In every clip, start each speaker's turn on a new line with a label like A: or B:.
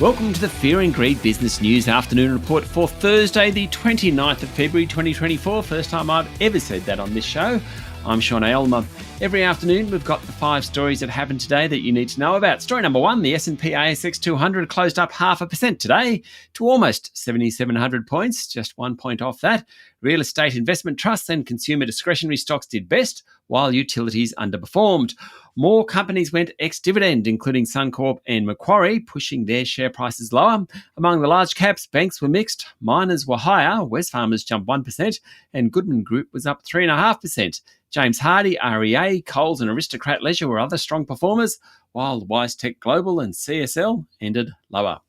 A: Welcome to the Fear and Greed Business News Afternoon Report for Thursday, the 29th of February 2024. First time I've ever said that on this show. I'm Sean Aylmer. Every afternoon, we've got the 5 stories that happened today that you need to know about. Story number 1, the S&P ASX 200 closed up 0.5% today to almost 7,700 points, just 1 point off that. Real estate investment trusts and consumer discretionary stocks did best, while utilities underperformed. More companies went ex-dividend, including Suncorp and Macquarie, pushing their share prices lower. Among the large caps, banks were mixed, miners were higher, Wesfarmers jumped 1%, and Goodman Group was up 3.5%. James Hardie, REA, Coles and Aristocrat Leisure were other strong performers, while WiseTech Global and CSL ended lower.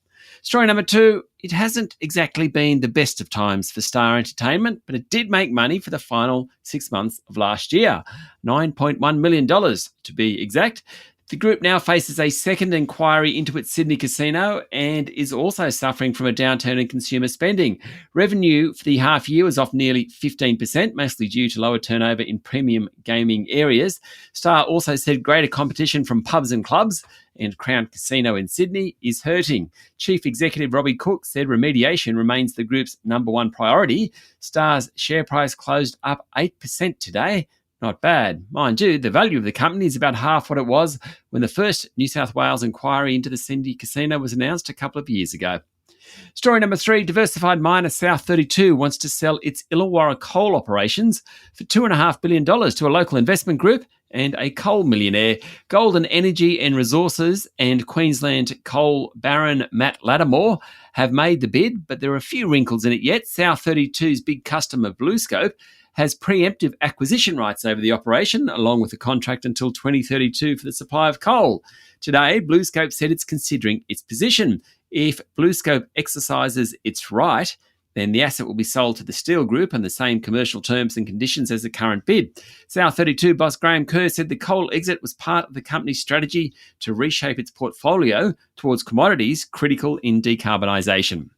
A: Story number 2, it hasn't exactly been the best of times for Star Entertainment, but it did make money for the final 6 months of last year, $9.1 million to be exact. The group now faces a second inquiry into its Sydney casino and is also suffering from a downturn in consumer spending. Revenue for the half year was off nearly 15%, mostly due to lower turnover in premium gaming areas. Star also said greater competition from pubs and clubs and Crown Casino in Sydney is hurting. Chief Executive Robbie Cook said remediation remains the group's number one priority. Star's share price closed up 8% today. Not bad. Mind you, the value of the company is about half what it was when the first New South Wales inquiry into the Sydney casino was announced a couple of years ago. Story number 3, diversified miner South32 wants to sell its Illawarra coal operations for $2.5 billion to a local investment group and a coal millionaire. Golden Energy and Resources and Queensland coal baron Matt Lattimore have made the bid, but there are a few wrinkles in it yet. South32's big customer BlueScope has preemptive acquisition rights over the operation, along with a contract until 2032 for the supply of coal. Today, BlueScope said it's considering its position. If BlueScope exercises its right, then the asset will be sold to the Steel Group on the same commercial terms and conditions as the current bid. South32 boss Graham Kerr said the coal exit was part of the company's strategy to reshape its portfolio towards commodities critical in decarbonisation.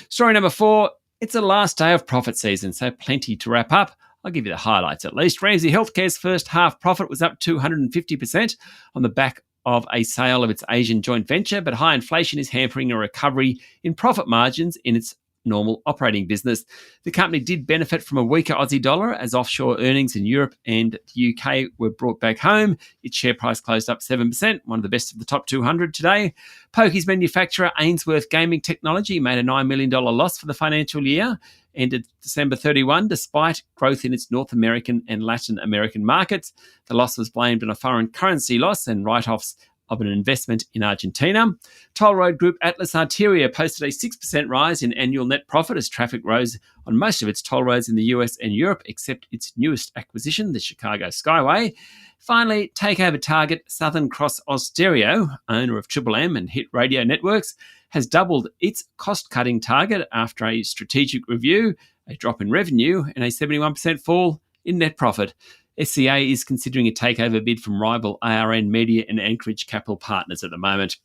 A: Story number 4, it's the last day of profit season, so plenty to wrap up. I'll give you the highlights at least. Ramsay Health Care's first half profit was up 250% on the back of a sale of its Asian joint venture, but high inflation is hampering a recovery in profit margins in its normal operating business. The company did benefit from a weaker Aussie dollar as offshore earnings in Europe and the UK were brought back home. Its share price closed up 7%, one of the best of the top 200 today. Pokies manufacturer Ainsworth Gaming Technology made a $9 million loss for the financial year, ended December 31, despite growth in its North American and Latin American markets. The loss was blamed on a foreign currency loss and write-offs of an investment in Argentina. Toll road group Atlas Arteria posted a 6% rise in annual net profit as traffic rose on most of its toll roads in the US and Europe, except its newest acquisition, the Chicago Skyway. Finally, takeover target Southern Cross Austereo, owner of Triple M and Hit Radio Networks, has doubled its cost-cutting target after a strategic review, a drop in revenue, and a 71% fall in net profit. SCA is considering a takeover bid from rival ARN Media and Anchorage Capital Partners at the moment.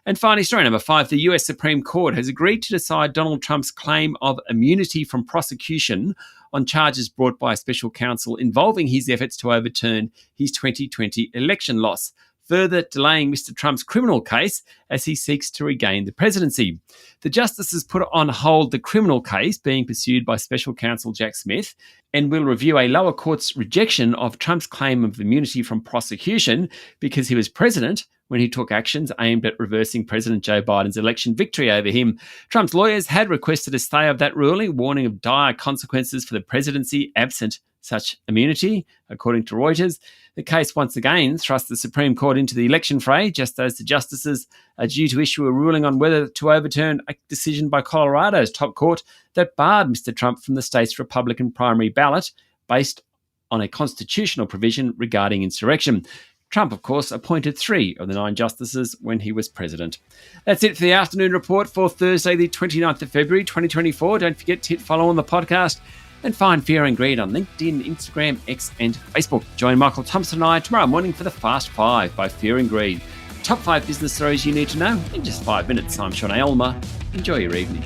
A: And finally, story number 5, the US Supreme Court has agreed to decide Donald Trump's claim of immunity from prosecution on charges brought by a special counsel involving his efforts to overturn his 2020 election loss, further delaying Mr. Trump's criminal case as he seeks to regain the presidency. The justices put on hold the criminal case being pursued by special counsel Jack Smith and will review a lower court's rejection of Trump's claim of immunity from prosecution because he was president when he took actions aimed at reversing President Joe Biden's election victory over him. Trump's lawyers had requested a stay of that ruling, warning of dire consequences for the presidency absent such immunity, according to Reuters. The case once again thrusts the Supreme Court into the election fray, just as the justices are due to issue a ruling on whether to overturn a decision by Colorado's top court that barred Mr. Trump from the state's Republican primary ballot based on a constitutional provision regarding insurrection. Trump, of course, appointed 3 of the 9 justices when he was president. That's it for the afternoon report for Thursday, the 29th of February, 2024. Don't forget to hit follow on the podcast and find Fear and Greed on LinkedIn, Instagram, X and Facebook. Join Michael Thompson and I tomorrow morning for the Fast 5 by Fear and Greed. Top 5 business stories you need to know in just 5 minutes. I'm Sean Aylmer. Enjoy your evening.